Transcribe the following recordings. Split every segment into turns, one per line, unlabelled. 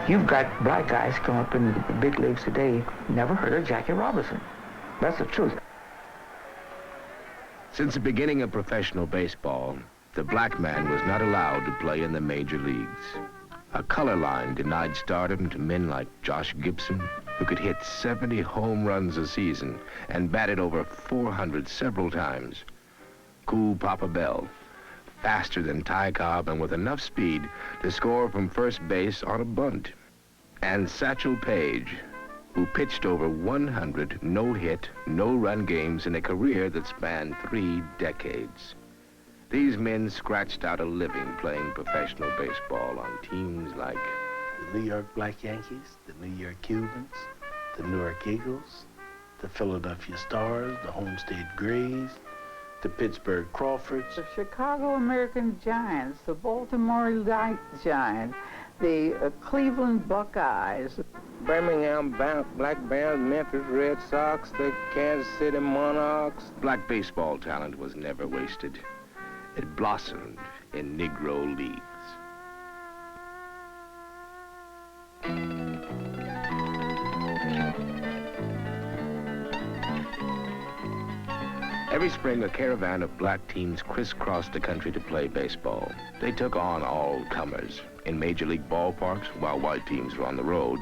You've got black guys come up in the big leagues today, never heard of Jackie Robinson. That's the truth.
Since the beginning of professional baseball, the black man was not allowed to play in the major leagues. A color line denied stardom to men like Josh Gibson, who could hit 70 home runs a season and batted over 400 several times. Cool Papa Bell, faster than Ty Cobb and with enough speed to score from first base on a bunt. And Satchel Paige, who pitched over 100 no-hit, no-run games in a career that spanned 3 decades. These men scratched out a living playing professional baseball on teams like
the New York Black Yankees, the New York Cubans, the Newark Eagles, the Philadelphia Stars, the Homestead Grays, the Pittsburgh Crawfords,
the Chicago American Giants, the Baltimore Light Giants, the Cleveland Buckeyes,
Birmingham Black Bears, Memphis Red Sox, the Kansas City Monarchs.
Black baseball talent was never wasted. It blossomed in Negro leagues. Every spring, a caravan of black teams crisscrossed the country to play baseball. They took on all comers in major league ballparks while white teams were on the road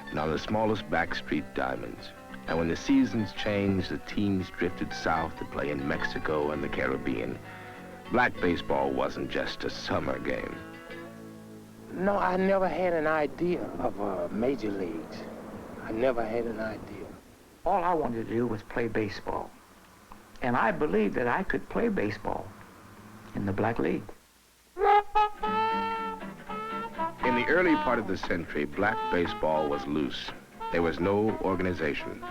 and on the smallest backstreet diamonds. And when the seasons changed, the teams drifted south to play in Mexico and the Caribbean. Black baseball wasn't just a summer game.
No, I never had an idea of major leagues. I never had an idea.
All I wanted to do was play baseball. And I believed that I could play baseball in the Black League.
In the early part of the century, black baseball was loose. There was no organization.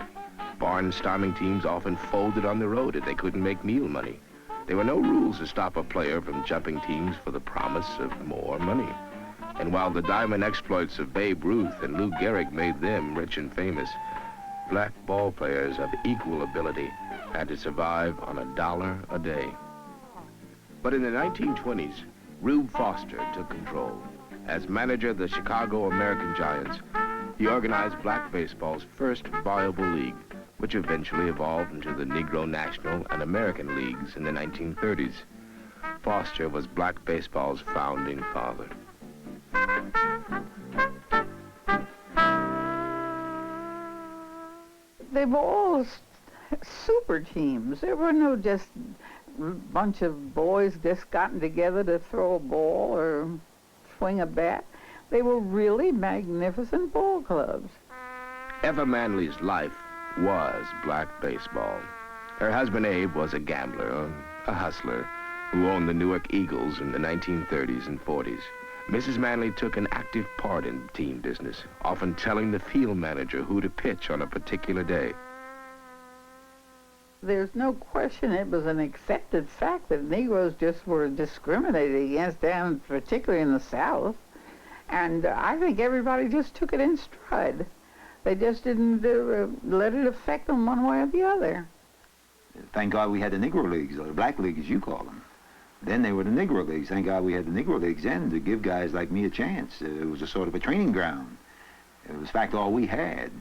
Barnstorming teams often folded on the road if they couldn't make meal money. There were no rules to stop a player from jumping teams for the promise of more money. And while the diamond exploits of Babe Ruth and Lou Gehrig made them rich and famous, black ball players of equal ability had to survive on $1 a day. But in the 1920s, Rube Foster took control. As manager of the Chicago American Giants, he organized black baseball's first viable league, which eventually evolved into the Negro National and American Leagues in the 1930s. Foster was black baseball's founding father.
they were all super teams. There were no just bunch of boys just gotten together to throw a ball or swing a bat. They were really magnificent ball clubs.
Eva Manley's life was black baseball. Her husband Abe was a gambler, a hustler, who owned the Newark Eagles in the 1930s and 40s. Mrs. Manley took an active part in team business, often telling the field manager who to pitch on a particular day.
There's no question it was an accepted fact that Negroes just were discriminated against down, particularly in the South. And I think everybody just took it in stride. They just didn't let it affect them one way or the other.
Thank God we had the Negro Leagues, or the Black League as you call them. Then they were the Negro Leagues. Thank God we had the Negro Leagues then to give guys like me a chance. It was a sort of a training ground. It was, in fact, all we had.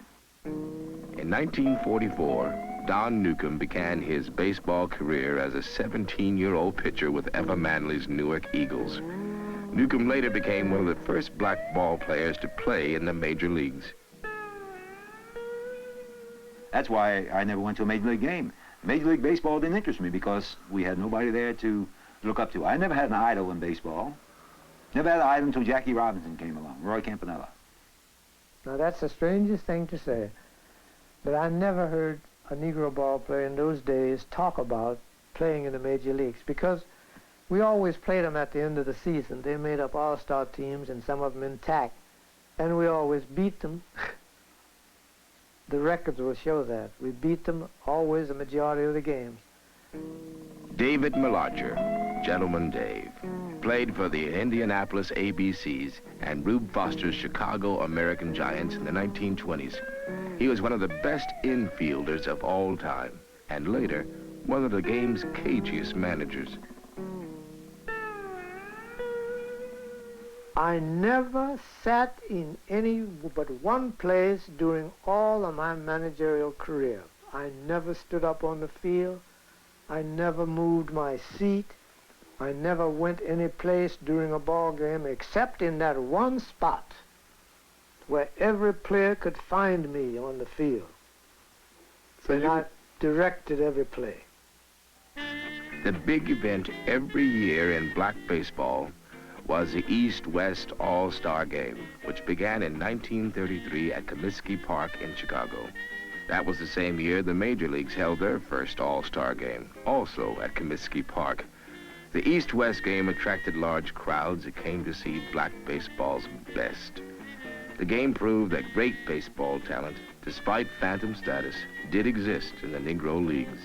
In 1944, Don Newcomb began his baseball career as a 17-year-old pitcher with Eva Manley's Newark Eagles. Newcomb later became one of the first black ball players to play in the major leagues.
That's why I never went to a Major League game. Major League Baseball didn't interest me because we had nobody there to look up to. I never had an idol in baseball. Never had an idol until Jackie Robinson came along, Roy Campanella.
Now that's the strangest thing to say, but I never heard a Negro ball player in those days talk about playing in the major leagues because we always played them at the end of the season. They made up all-star teams and some of them intact, and we always beat them. The records will show that. We beat them always a majority of the games.
David Melodger, Gentleman Dave, played for the Indianapolis ABCs and Rube Foster's Chicago American Giants in the 1920s. He was one of the best infielders of all time, and later one of the game's cagiest managers.
I never sat in any but one place during all of my managerial career. I never stood up on the field. I never moved my seat. I never went any place during a ball game except in that one spot where every player could find me on the field.
So
And I directed every play.
the big event every year in black baseball was the East-West All-Star Game, which began in 1933 at Comiskey Park in Chicago. That was the same year the major leagues held their first All-Star Game, also at Comiskey Park. The East-West game attracted large crowds that came to see black baseball's best. The game proved that great baseball talent, despite phantom status, did exist in the Negro leagues.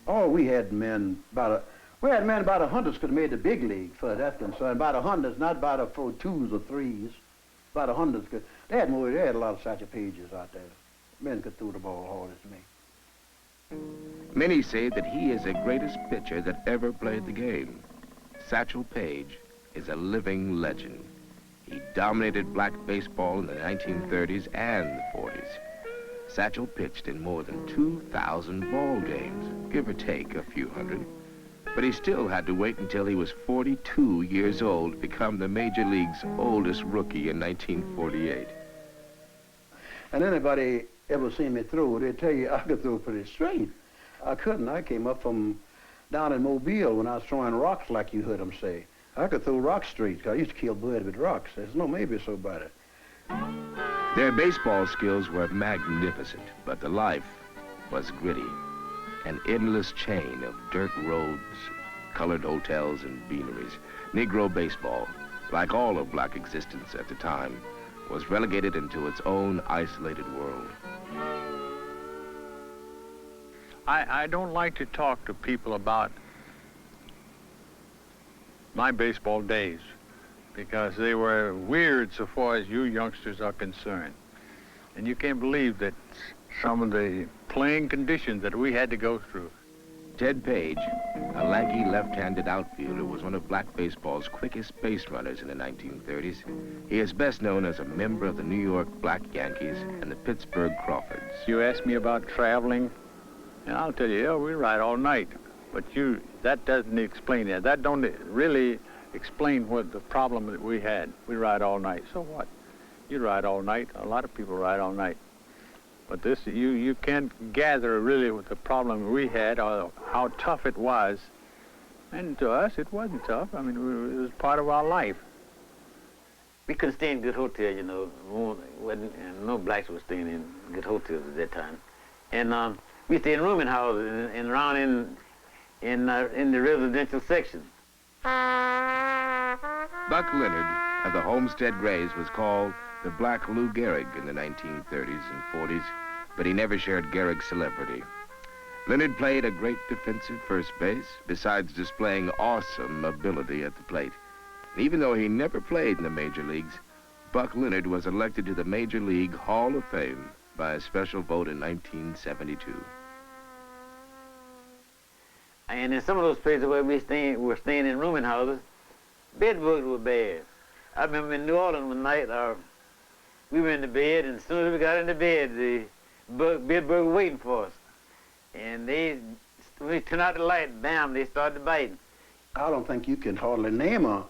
Oh, we had men about 100 could have made the big league for that concern. About 100, not about a for twos or threes. About 100 could. They had a lot of Satchel Pages out there. Men could throw the ball hard as me.
Many say that he is the greatest pitcher that ever played the game. Satchel Paige is a living legend. He dominated black baseball in the 1930s and the 40s. Satchel pitched in more than 2,000 ball games, give or take a few hundred. But he still had to wait until he was 42 years old to become the Major League's oldest rookie in 1948.
And anybody ever seen me throw, they tell you I could throw pretty straight. I couldn't. I came up from down in Mobile when I was throwing rocks like you heard them say. I could throw rocks straight, 'cause I used to kill birds with rocks. There's no maybe so about it.
Their baseball skills were magnificent, but the life was gritty. An endless chain of dirt roads, colored hotels, and beaneries. Negro baseball, like all of black existence at the time, was relegated into its own isolated world.
I don't like to talk to people about my baseball days because they were weird so far as you youngsters are concerned. And you can't believe that some of the playing conditions that we had to go through.
Ted Page, a lanky left-handed outfielder, was one of black baseball's quickest base runners in the 1930s. He is best known as a member of the New York Black Yankees and the Pittsburgh Crawfords.
You asked me about traveling, and I'll tell you, yeah, we ride all night. But that doesn't explain that. That don't really explain what the problem that we had. We ride all night. So what? You ride all night. A lot of people ride all night. But this, you can't gather really what the problem we had or how tough it was. And to us, it wasn't tough. I mean, it was part of our life.
We couldn't stay in good hotels, you know. And no blacks were staying in good hotels at that time. And we stayed in rooming houses and around in the residential section.
Buck Leonard of the Homestead Grays was called the Black Lou Gehrig in the 1930s and 40s, but he never shared Gehrig's celebrity. Leonard played a great defensive first base, besides displaying awesome ability at the plate. And even though he never played in the major leagues, Buck Leonard was elected to the Major League Hall of Fame by a special vote in 1972.
And in some of those places where we were staying in rooming houses, bed bugs were bad. I remember in New Orleans one night, we were in the bed, and as soon as we got in the bed, the bed bugs were waiting for us. And when we turned out the light, bam, they started biting.
I don't think you can hardly name a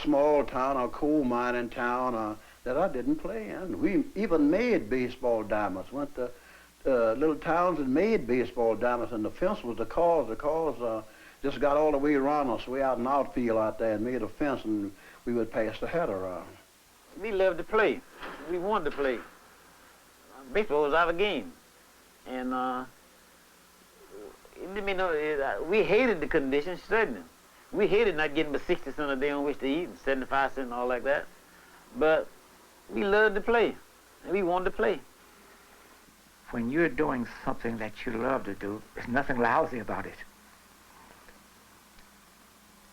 small town or coal mining town that I didn't play in. We even made baseball diamonds. Went to little towns and made baseball diamonds, and the fence was the cause. The cause just got all the way around us, way out in the outfield out there, and made a fence, and we would pass the hat around.
We loved to play. We wanted to play. Baseball was our game. And we hated the conditions, certainly. We hated not getting but 60 cents a day on which to eat, and 75 cents and all like that. But we loved to play, and we wanted to play.
When you're doing something that you love to do, there's nothing lousy about it.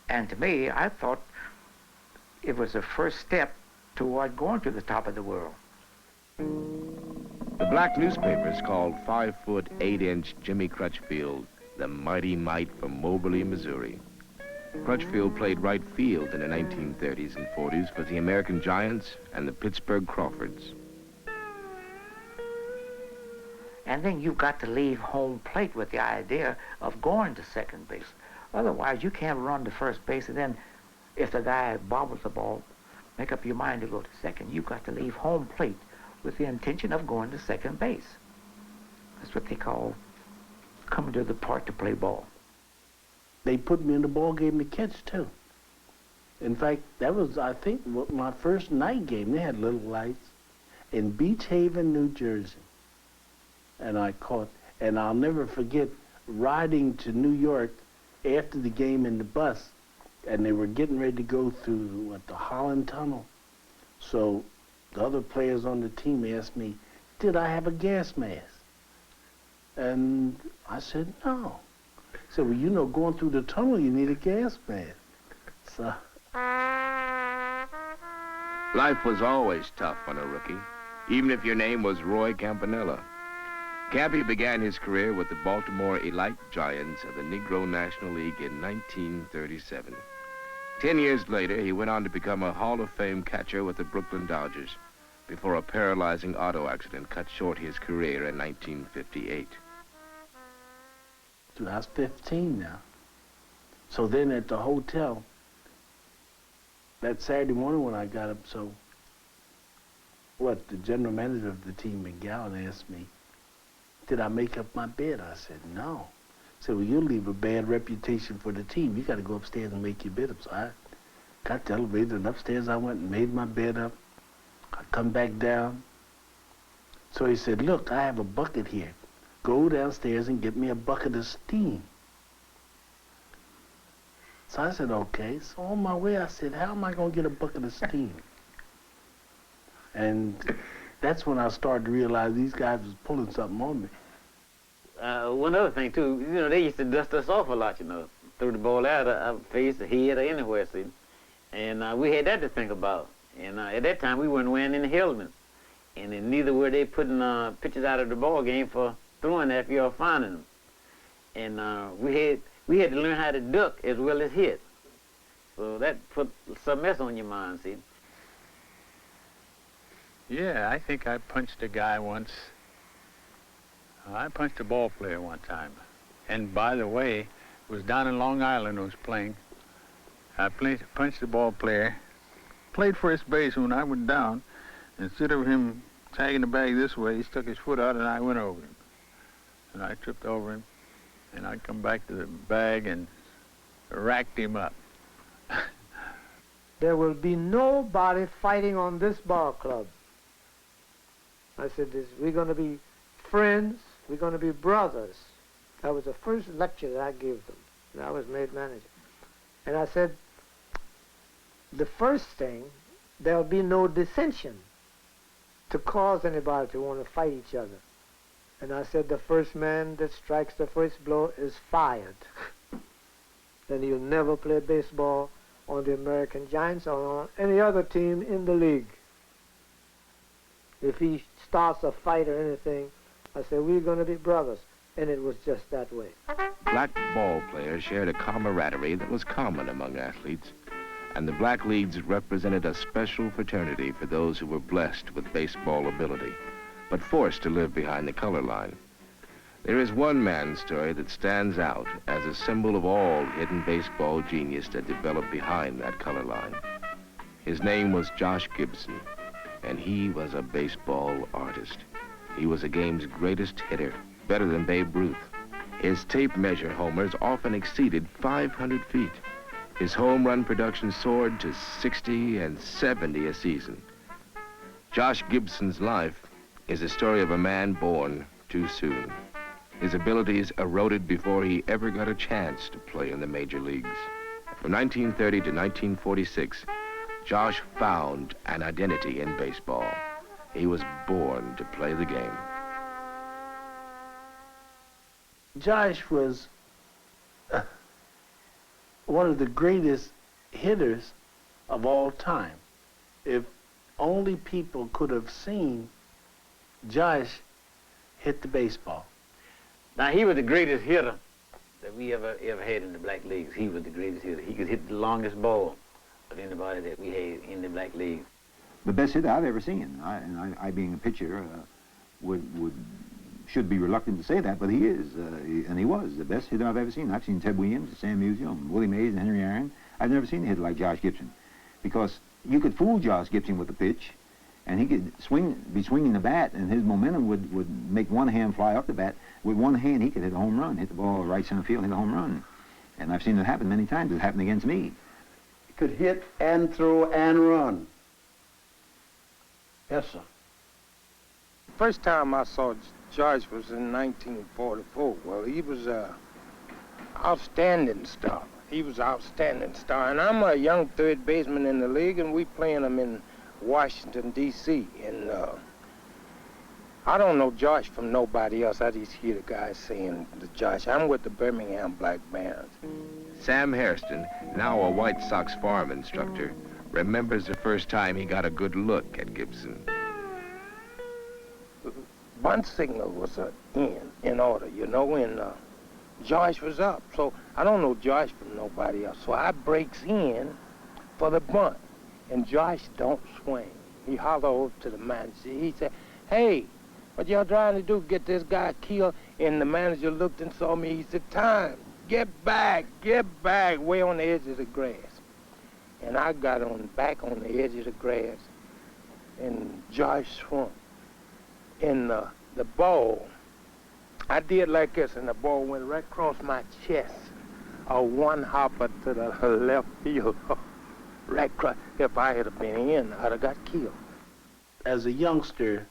And to me, I thought it was the first step toward going to the top of the world.
The black newspapers called 5-foot, 8-inch Jimmy Crutchfield the mighty mite from Moberly, Missouri. Crutchfield played right field in the 1930s and 40s for the American Giants and the Pittsburgh Crawfords.
And then you've got to leave home plate with the idea of going to second base. Otherwise, you can't run to first base, and then if the guy bobbles the ball, make up your mind to go to second. You've got to leave home plate with the intention of going to second base. That's what they call coming to the park to play ball.
They put me in the ball game to catch, too. In fact, that was, I think, my first night game. They had little lights in Beach Haven, New Jersey. And I caught, and I'll never forget riding to New York after the game in the bus, and they were getting ready to go through, the Holland Tunnel. So the other players on the team asked me, did I have a gas mask? And I said, no. He said, well, you know, going through the tunnel, you need a gas mask. So.
Life was always tough on a rookie, even if your name was Roy Campanella. Campy began his career with the Baltimore Elite Giants of the Negro National League in 1937. 10 years later, he went on to become a Hall of Fame catcher with the Brooklyn Dodgers before a paralyzing auto accident cut short his career in 1958.
I was 15 now. So then at the hotel, that Saturday morning when I got up, the general manager of the team, McGowan, asked me, did I make up my bed? I said, no. He said, well, you'll leave a bad reputation for the team. You got to go upstairs and make your bed up. So I got the elevator, and upstairs I went and made my bed up. I come back down. So he said, look, I have a bucket here. Go downstairs and get me a bucket of steam. So I said, okay. So on my way, I said, how am I going to get a bucket of steam? And that's when I started to realize these guys was pulling something on me.
One other thing, too, you know, they used to dust us off a lot, you know, throw the ball out of our face, the head, or anywhere, see. And we had that to think about. And at that time, we weren't wearing any helmets. And then neither were they putting pitchers out of the ball game for throwing after you all finding them. And we had to learn how to duck as well as hit. So that put some mess on your mind, see.
Yeah, I think I punched a guy once. I punched a ball player one time. And by the way, it was down in Long Island I was playing. I punched the ball player, played first base when I went down. Instead of him tagging the bag this way, he stuck his foot out and I went over him. And I tripped over him, and I come back to the bag and racked him up.
There will be nobody fighting on this ball club. I said, we're going to be friends, we're going to be brothers. That was the first lecture that I gave them, and I was made manager. And I said, the first thing, there'll be no dissension to cause anybody to want to fight each other. And I said, the first man that strikes the first blow is fired. Then he'll never play baseball on the American Giants or on any other team in the league. If he starts a fight or anything, I said, we're going to be brothers. And it was just that way.
Black ball players shared a camaraderie that was common among athletes, and the black leagues represented a special fraternity for those who were blessed with baseball ability, but forced to live behind the color line. There is one man's story that stands out as a symbol of all hidden baseball genius that developed behind that color line. His name was Josh Gibson, and he was a baseball artist. He was the game's greatest hitter, better than Babe Ruth. His tape measure homers often exceeded 500 feet. His home run production soared to 60 and 70 a season. Josh Gibson's life is a story of a man born too soon. His abilities eroded before he ever got a chance to play in the major leagues. From 1930 to 1946, Josh found an identity in baseball. He was born to play the game.
Josh was one of the greatest hitters of all time. If only people could have seen Josh hit the baseball.
Now, he was the greatest hitter that we ever had in the black leagues. He was the greatest hitter. He could hit the longest ball of anybody that we had in the black leagues.
The best hitter I've ever seen. I being a pitcher, should be reluctant to say that, but he is, and he was the best hitter I've ever seen. I've seen Ted Williams, Sam Musial, Willie Mays, and Henry Aaron. I've never seen a hitter like Josh Gibson, because you could fool Josh Gibson with the pitch, and he could be swinging the bat, and his momentum would make one hand fly up the bat. With one hand, he could hit a home run, hit the ball right center field, hit a home run. And I've seen it happen many times. It happened against me.
He could hit and throw and run. Yes, sir.
First time I saw Josh was in 1944. Well, he was an outstanding star. He was an outstanding star. And I'm a young third baseman in the league, and we playing him in Washington, D.C. And I don't know Josh from nobody else. I just hear the guys saying to Josh, I'm with the Birmingham Black Bands.
Sam Hairston, now a White Sox farm instructor, remembers the first time he got a good look at Gibson.
Bunt signal was in order, you know, and Josh was up. So I don't know Josh from nobody else. So I breaks in for the bunt, and Josh don't swing. He hollered over to the manager. He said, hey, what y'all trying to do, get this guy killed? And the manager looked and saw me. He said, time, get back, way on the edge of the grass. And I got back on the edge of the grass, and Josh swung. And the ball, I did like this, and the ball went right across my chest, a one-hopper to the left field, right across. If I had been in, I'd have got killed.
As a youngster,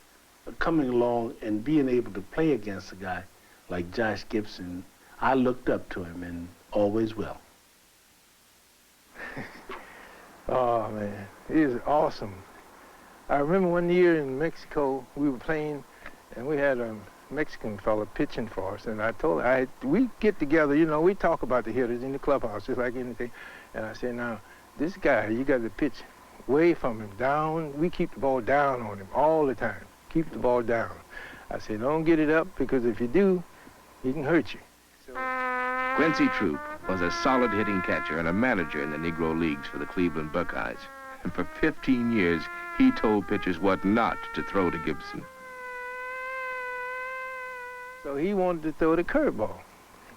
coming along and being able to play against a guy like Josh Gibson, I looked up to him, and always will.
Oh, man, he was awesome. I remember one year in Mexico, we were playing, and we had a Mexican fella pitching for us, and I told him, we get together, you know, we talk about the hitters in the clubhouse, just like anything, and I said, now, this guy, you got to pitch way from him, down. We keep the ball down on him all the time. Keep the ball down. I said, don't get it up, because if you do, he can hurt you. So,
Quincy Troop was a solid hitting catcher and a manager in the Negro Leagues for the Cleveland Buckeyes. And for 15 years, he told pitchers what not to throw to Gibson.
so he wanted to throw the curveball.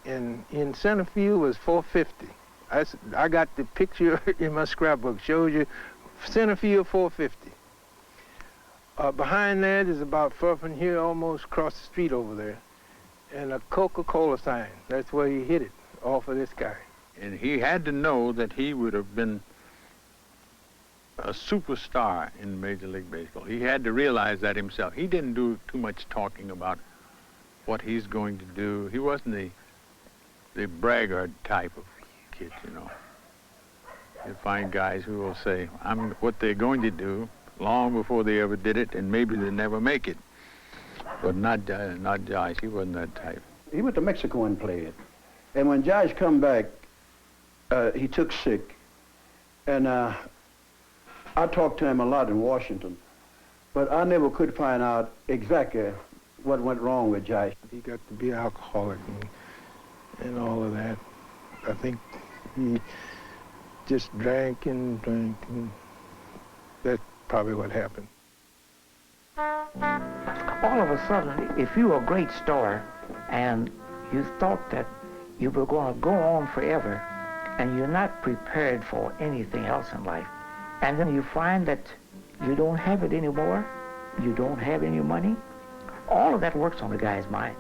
And in center field was 450. I got the picture in my scrapbook, shows you center field 450. Behind that is about far from here, almost across the street over there, and a Coca-Cola sign. That's where he hit it, off of this guy.
And he had to know that he would have been a superstar in Major League Baseball. He had to realize that himself. He didn't do too much talking about what he's going to do. He wasn't the braggart type of kid, you know. You find guys who will say, I'm what they're going to do long before they ever did it, and maybe they never make it. But not Josh. He wasn't that type.
He went to Mexico and played. And when Josh come back, he took sick. And I talked to him a lot in Washington. But I never could find out exactly what went wrong with Josh.
He got to be alcoholic and all of that. I think he just drank and drank, and that's probably what happened.
All of a sudden, if you were a great star and you thought that you were going to go on forever and you're not prepared for anything else in life, and then you find that you don't have it anymore, you don't have any money, all of that works on a guy's mind.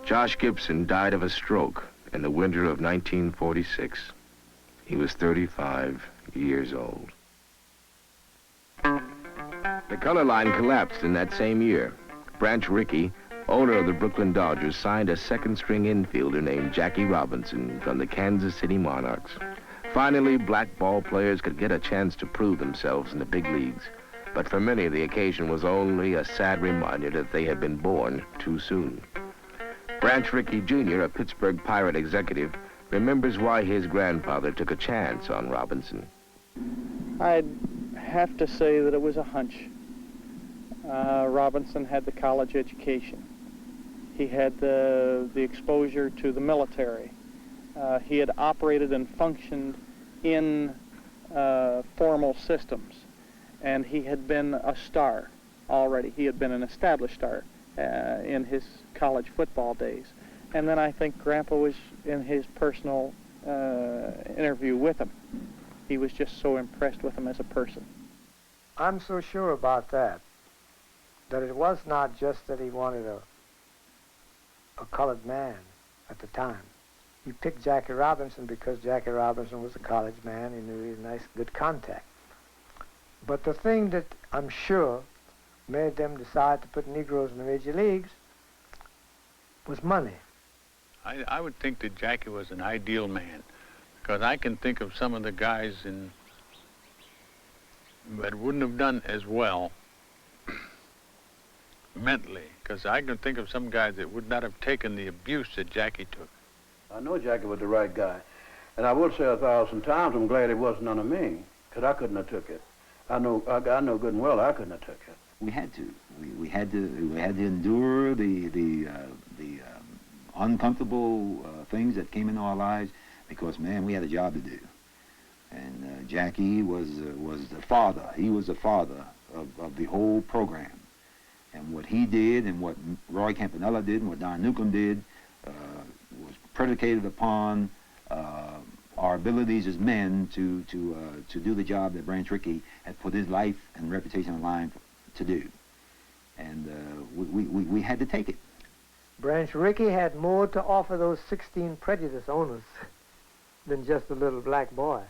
Josh Gibson died of a stroke in the winter of 1946. He was 35 years old. The color line collapsed in that same year. Branch Rickey, owner of the Brooklyn Dodgers, signed a second-string infielder named Jackie Robinson from the Kansas City Monarchs. Finally, black ball players could get a chance to prove themselves in the big leagues. But for many, the occasion was only a sad reminder that they had been born too soon. Branch Rickey Jr., a Pittsburgh Pirate executive, remembers why his grandfather took a chance on Robinson.
I'd have to say that it was a hunch. Robinson had the college education. He had the exposure to the military. He had operated and functioned in formal systems, and he had been a star already. He had been an established star in his college football days. And then I think Grandpa was in his personal interview with him. He was just so impressed with him as a person.
I'm so sure about that it was not just that he wanted a colored man at the time. He picked Jackie Robinson because Jackie Robinson was a college man. He knew he had a nice, good contact. But the thing that I'm sure made them decide to put Negroes in the major leagues was money.
I would think that Jackie was an ideal man, because I can think of some of the guys that wouldn't have done as well mentally, because I can think of some guys that would not have taken the abuse that Jackie took.
I know Jackie was the right guy. And I would say 1,000 times I'm glad it wasn't none of me, because I couldn't have took it. I know good and well I couldn't have took it.
We had to. We had to endure the uncomfortable things that came into our lives, because, man, we had a job to do. And Jackie was the father. He was the father of the whole program. And what he did and what Roy Campanella did and what Don Newcomb did was predicated upon our abilities as men to do the job that Branch Rickey had put his life and reputation on the line to do. And we had to take it.
Branch Rickey had more to offer those 16 prejudice owners than just a little black boy.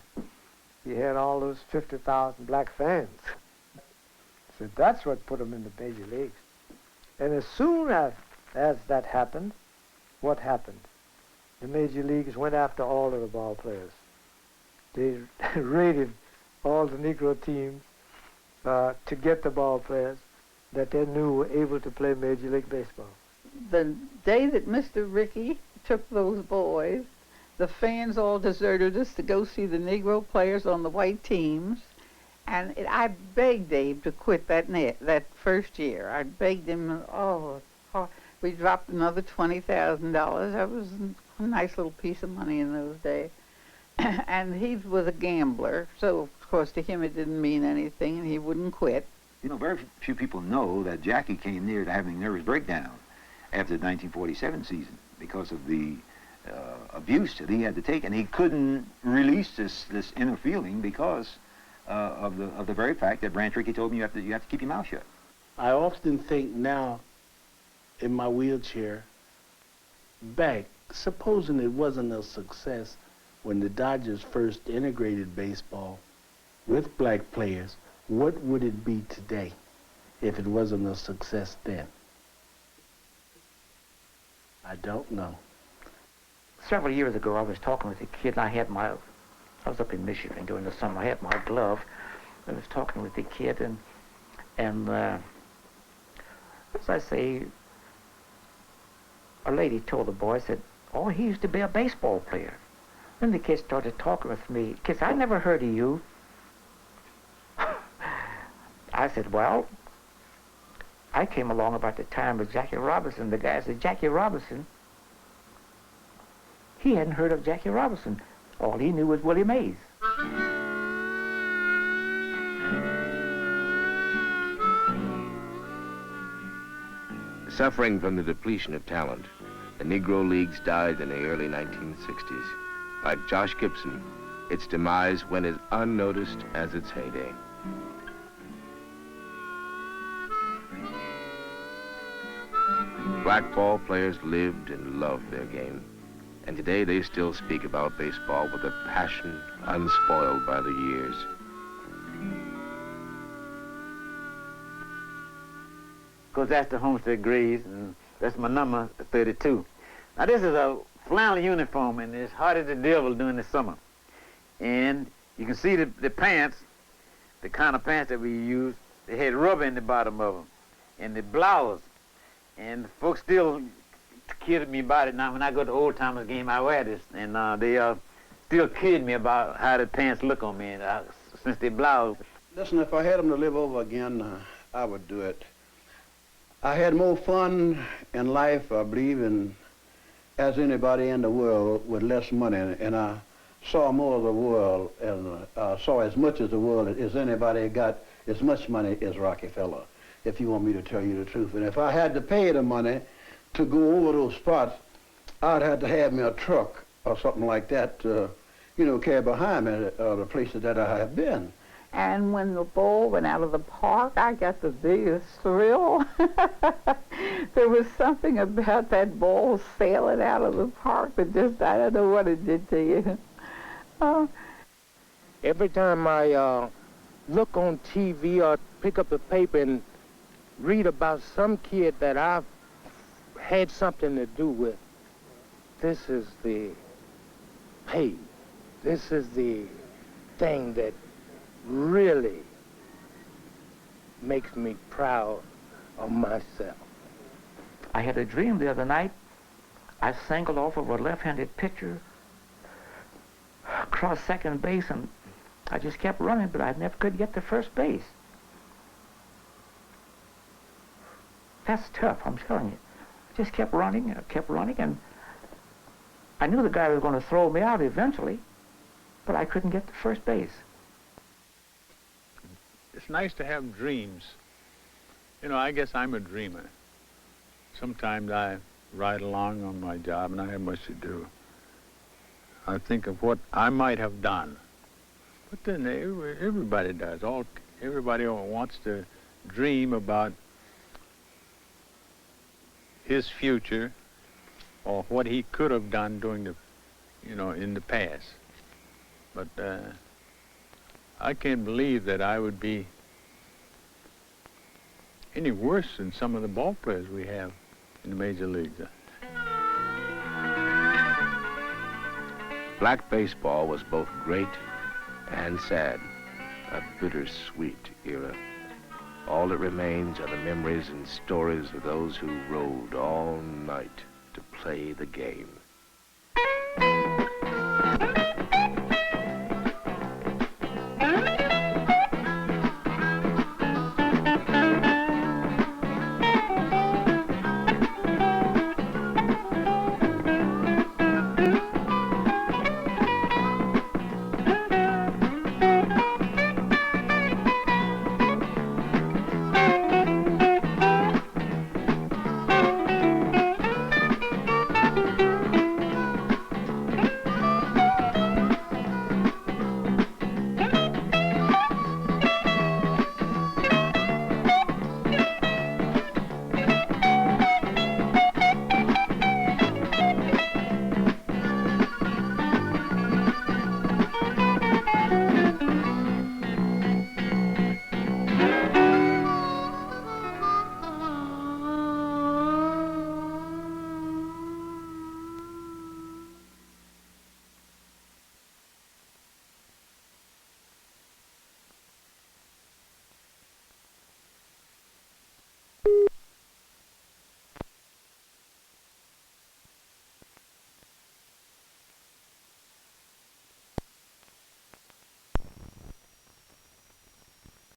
He had all those 50,000 black fans. So that's what put him in the major leagues. And as soon as that happened, what happened? The major leagues went after all of the ball players. They raided all the Negro teams to get the ball players that they knew were able to play Major League Baseball.
The day that Mr. Rickey took those boys, the fans all deserted us to go see the Negro players on the white teams. And I begged Abe to quit that first year. I begged him, we dropped another $20,000. That was a nice little piece of money in those days. And he was a gambler, so of course to him it didn't mean anything, and he wouldn't quit.
You know, very few people know that Jackie came near to having a nervous breakdown after the 1947 season because of the abuse that he had to take, and he couldn't release this inner feeling because of the very fact that Branch Rickey told him you have to keep your mouth shut.
I often think now, in my wheelchair, back, supposing it wasn't a success when the Dodgers first integrated baseball with black players, what would it be today if it wasn't a success then? I don't know.
Several years ago, I was talking with a kid, and I was up in Michigan during the summer. I had my glove. I was talking with the kid, and as I say, a lady told the boy, said, "Oh, he used to be a baseball player." Then the kid started talking with me. "Kids, I never heard of you." I said, "Well, I came along about the time of Jackie Robinson." The guy said, "Jackie Robinson?" He hadn't heard of Jackie Robinson. All he knew was Willie Mays.
Suffering from the depletion of talent, the Negro Leagues died in the early 1960s. Like Josh Gibson, its demise went as unnoticed as its heyday. Black ball players lived and loved their game, and today they still speak about baseball with a passion unspoiled by the years.
Of course, that's the Homestead Grays, and that's my number, 32. Now, this is a flannel uniform, and it's hot as the devil during the summer. And you can see the pants, the kind of pants that we use, they had rubber in the bottom of them, and the blouse. And folks still kid me about it now. When I go to Old Timers game, I wear this, and they still kid me about how the pants look on me, and since they blouse.
Listen, if I had them to live over again, I would do it. I had more fun in life, I believe, as anybody in the world with less money, and I saw more of the world, and saw as much of the world as anybody got as much money as Rockefeller, if you want me to tell you the truth. And if I had to pay the money to go over those spots, I'd have to have me a truck or something like that to, you know, carry behind me the places that I have been.
And when the ball went out of the park, I got the biggest thrill. There was something about that ball sailing out of the park that just, I don't know what it did to you.
Every time I look on TV or pick up the paper and read about some kid that I've had something to do with, this is the pay. This is the thing that really makes me proud of myself.
I had a dream the other night. I singled off of a left-handed pitcher across second base, and I just kept running, but I never could get to first base. That's tough, I'm telling you. I just kept running, and I knew the guy was going to throw me out eventually, but I couldn't get to first base.
It's nice to have dreams. You know, I guess I'm a dreamer. Sometimes I ride along on my job and I have much to do. I think of what I might have done. But then everybody does. Everybody wants to dream about his future or what he could have done during the, you know, in the past. But I can't believe that I would be any worse than some of the ball players we have in the major leagues.
Black baseball was both great and sad, a bittersweet era. All that remains are the memories and stories of those who rode all night to play the game.